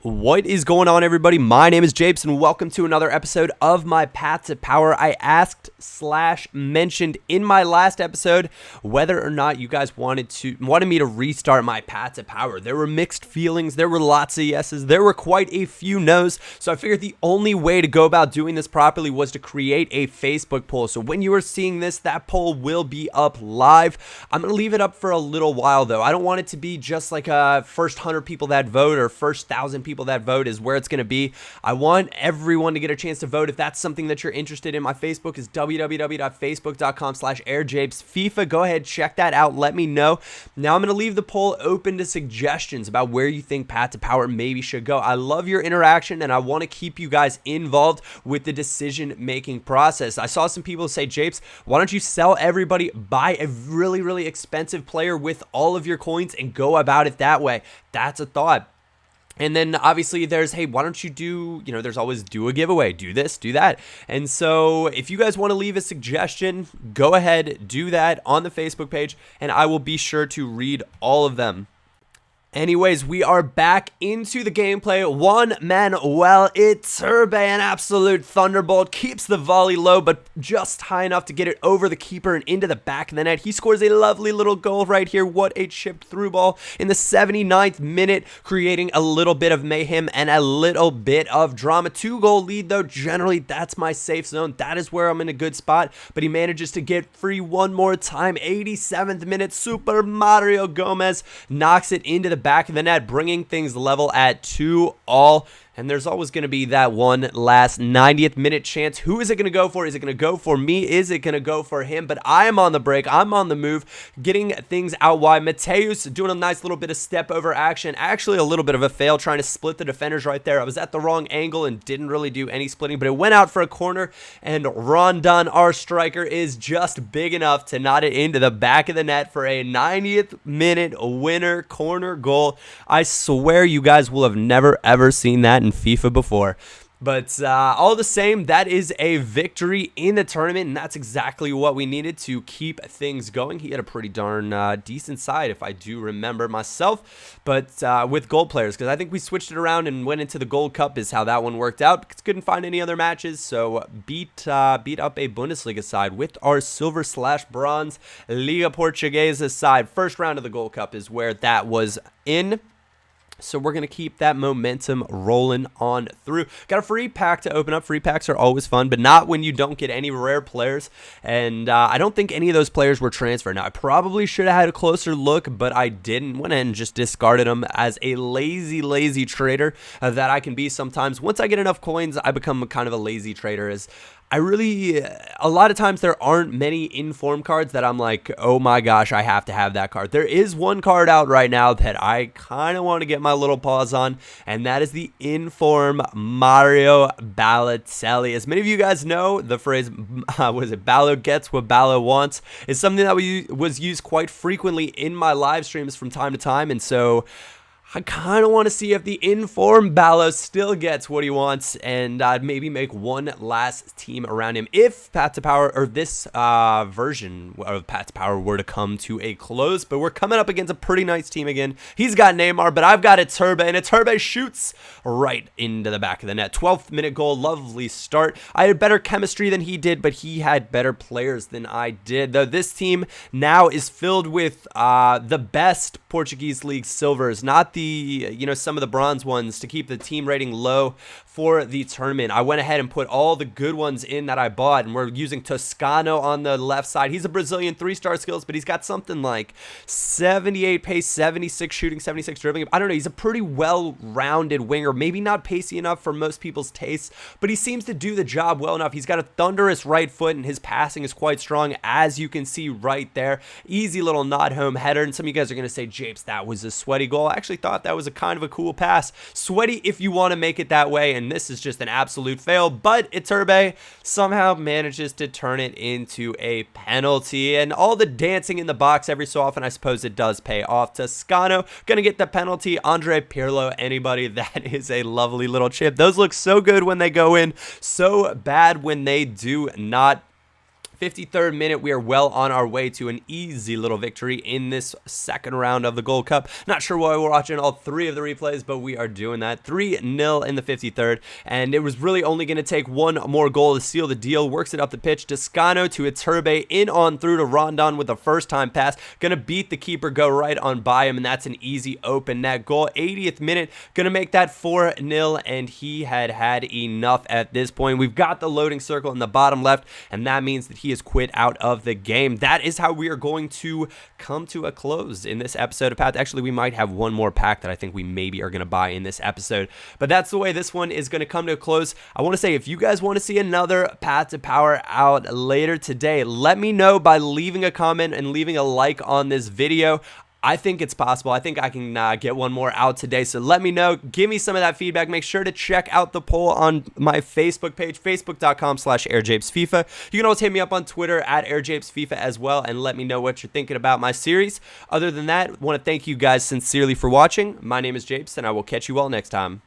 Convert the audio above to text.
What is going on, everybody? My name is Japes, and welcome to another episode of my Path to Power. I asked/mentioned in my last episode whether or not you guys wanted me to restart my Path to Power. There were mixed feelings. There were lots of yeses. There were quite a few no's. So I figured the only way to go about doing this properly was to create a Facebook poll. So when you are seeing this, that poll will be up live. I'm going to leave it up for a little while, though. I don't want it to be just like a first 100 people that vote or first 1,000 people that vote is where it's going to be. I want everyone to get a chance to vote. If that's something that you're interested in, my Facebook is www.facebook.com/airjapes. FIFA, go ahead, check that out. Let me know. Now I'm going to leave the poll open to suggestions about where you think Path to Power maybe should go. I love your interaction, and I want to keep you guys involved with the decision-making process. I saw some people say, Japes, why don't you sell everybody, buy a really, really expensive player with all of your coins and go about it that way? That's a thought. And then obviously there's, hey, why don't you do, there's always do a giveaway, do this, do that. And so if you guys want to leave a suggestion, go ahead, do that on the Facebook page, and I will be sure to read all of them. Anyways, we are back into the gameplay. One Manuel Iturbe, an absolute thunderbolt, keeps the volley low, but just high enough to get it over the keeper and into the back of the net. He scores a lovely little goal right here. What a chipped through ball in the 79th minute, creating a little bit of mayhem and a little bit of drama. 2-goal lead, though. Generally, that's my safe zone. That is where I'm in a good spot, but he manages to get free one more time. 87th minute, Super Mario Gomez knocks it into the back of the net, bringing things level at 2-2. And there's always going to be that one last 90th minute chance. Who is it going to go for? Is it going to go for me? Is it going to go for him? But I am on the break. I'm on the move, getting things out wide. Mateus doing a nice little bit of step over action. Actually, a little bit of a fail trying to split the defenders right there. I was at the wrong angle and didn't really do any splitting, but it went out for a corner. And Rondon, our striker, is just big enough to knot it into the back of the net for a 90th minute winner corner goal. I swear you guys will have never, ever seen that in FIFA before. But all the same, that is a victory in the tournament, and that's exactly what we needed to keep things going. He had a pretty darn decent side, if I do remember myself, but with gold players, because I think we switched it around and went into the Gold Cup is how that one worked out, because couldn't find any other matches, so beat up a Bundesliga side with our silver/bronze Liga Portuguesa side. First round of the Gold Cup is where that was in. So we're going to keep that momentum rolling on through. Got a free pack to open up. Free packs are always fun, but not when you don't get any rare players. And I don't think any of those players were transferred. Now, I probably should have had a closer look, but I didn't. Went ahead and just discarded them as a lazy trader that I can be sometimes. Once I get enough coins, I become kind of a lazy trader. A lot of times there aren't many inform cards that I'm like, oh my gosh, I have to have that card. There is one card out right now that I kind of want to get my little paws on, and that is the inform Mario Balotelli. As many of you guys know, the phrase, Balo gets what Balo wants, is something that was used quite frequently in my live streams from time to time, and so I kind of want to see if the inform Balo still gets what he wants, and maybe make one last team around him if Path to Power, or this version of Path to Power, were to come to a close. But we're coming up against a pretty nice team again. He's got Neymar, but I've got Iturbe, and Iturbe shoots right into the back of the net. 12th minute goal, lovely start. I had better chemistry than he did, but he had better players than I did. Though this team now is filled with the best Portuguese League silvers, not the some of the bronze ones, to keep the team rating low for the tournament. I went ahead and put all the good ones in that I bought, and we're using Toscano on the left side. He's a Brazilian, 3-star skills, but he's got something like 78 pace, 76 shooting, 76 dribbling. I don't know, he's a pretty well-rounded winger, maybe not pacey enough for most people's tastes, but he seems to do the job well enough. He's got a thunderous right foot, and his passing is quite strong, as you can see right there. Easy little nod home header, and some of you guys are going to say, Japes, that was a sweaty goal. I actually thought that was a kind of a cool pass. Sweaty if you want to make it that way, and this is just an absolute fail, but Iturbe somehow manages to turn it into a penalty, and all the dancing in the box every so often, I suppose it does pay off. Toscano gonna get the penalty. Andre Pirlo, anybody, that is a lovely little chip. Those look so good when they go in, so bad when they do not. 53rd minute, we are well on our way to an easy little victory in this second round of the Gold Cup. Not sure why we're watching all three of the replays, but we are doing that. 3-0 in the 53rd, and it was really only going to take one more goal to seal the deal. Works it up the pitch. Descano to Iturbe, in on through to Rondon with a first-time pass. Going to beat the keeper, go right on by him, and that's an easy open net goal. 80th minute, going to make that 4-0, and he had enough at this point. We've got the loading circle in the bottom left, and that means that he has quit out of the game. That is how we are going to come to a close in this episode of Path. Actually, we might have one more pack that I think we maybe are going to buy in this episode, but that's the way this one is going to come to a close. I want to say, if you guys want to see another Path to Power out later today, let me know by leaving a comment and leaving a like on this video. I think it's possible. I think I can get one more out today. So let me know. Give me some of that feedback. Make sure to check out the poll on my Facebook page, facebook.com/AirJapesFIFA. You can always hit me up on Twitter at AirJapesFIFA as well, and let me know what you're thinking about my series. Other than that, I want to thank you guys sincerely for watching. My name is Japes, and I will catch you all next time.